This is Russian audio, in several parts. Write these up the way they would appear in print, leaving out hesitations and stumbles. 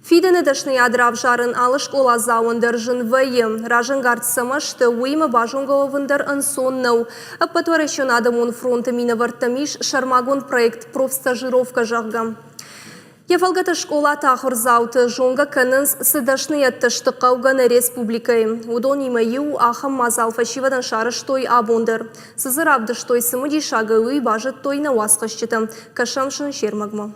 Фидены дашны ядрав жарын алыш школа зауындар жынвайы. Ражын гартсамашты уймы бажунговындар ансоннау. Аппатуарещен адамун фронты мина вартамиш шармагун проект профстажировка жағга. Ефалгата школа тахыр зауты жонга кынынс сыдашны яттышты қауғаны республикай. Удон имайу ахам мазал фашивадан шарыштой абундар. Сызыр абдыштой сымыди шагауи бажыт той на уасқышчыты. Кашамшын шермагма.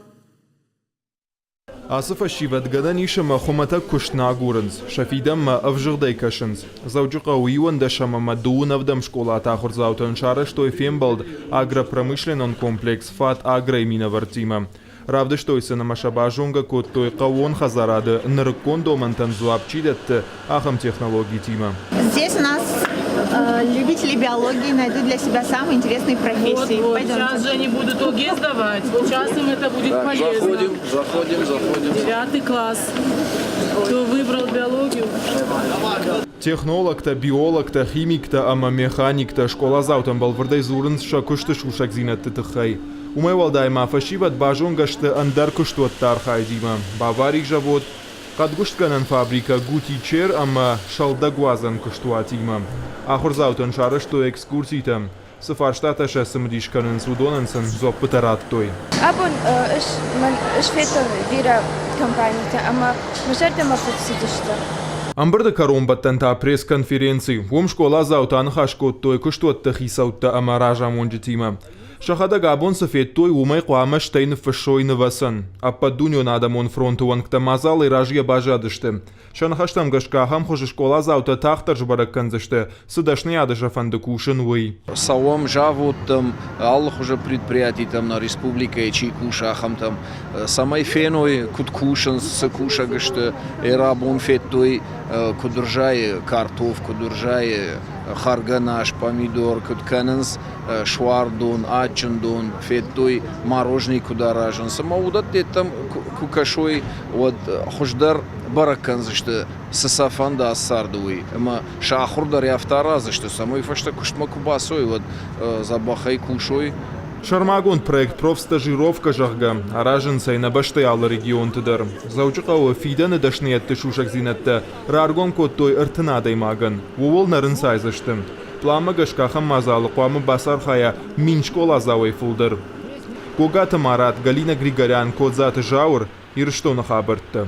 Асыфа шивадгадан ишама хумата кушна гурынс, шафидамма авжырдай кашынс. Заучука уиван дашама мадуунавдам школа тахыр заутын шарыштой фембалд агропромышленон комплекс фат аграй минавартима. Равда что и на машабажунга кот той кавон хазарады ныркон домантан зуапчидет ахам технологий тима. Здесь у нас любители биологии найдут для себя самые интересные профессии. Вот, сейчас же они будут ОГЭ сдавать. Сейчас им это будет полезно. Заходим. 9 класс. Кто выбрал биологию? Технолог-то, биолог-то, химик-то, ама механик-то, школа заутан балвардай зурынс шакушты шушак зинатты тыхай. Умай валдайма фашиват бажонгашты андар куштуат тархай дима. Баварик жавод. Кадгуштканан фабрика гутичер, ама шалдагуазан куштуатима. Ахурзаутан шарышто экскурситам. Сафарштата шасымдишканан судонансан зоппытарат той. Абон иш фета вира компанията, ама мажарда ма фоксидишта. Амбарда каромбаттан та пресс-конференции. Вом школа заутан хашкот той куштуатта хисаутта ама ража монжитима. Шахада габон сафет той умай қуамаш тайны фашой навасан. Аппа дуньо надамон фронту ванкта мазал и ражья бажадышты. Шанхаштам гашкахам хожи школа заута тахтар жбаракканзышты. Сыдашны ядыша фандыкушын вый. Савом жавут там, аллах уже предприятий там на республика и чайкушахам там. Самай феной куткушын сыкуша гашты. Эрабон фет той кудуржай картоф, кудуржай харганаш, помидор, кутканынс, швардон, ачындон, фет той мороженый кударажен. Самаудат там кукашой вот хождар бараканзышты сасафанда ассардуй. Ма шахурдар яфтаразышты самой фашта куштма кубасой вот забахай кушой. Шармагон проект профстажировка жағга, аражынсай на баштай алы регион тыдар. Заучықауы фиданы дашниятты шушак зинатты, раргон кот той ыртынадай маган. Увол нарынсай зышты. Плама гашкахам мазалы қуамы басар хая мин школа завай фулдар. Когата Марат, Галина Григорян, кодзаты жаур, ирштона хабыртты.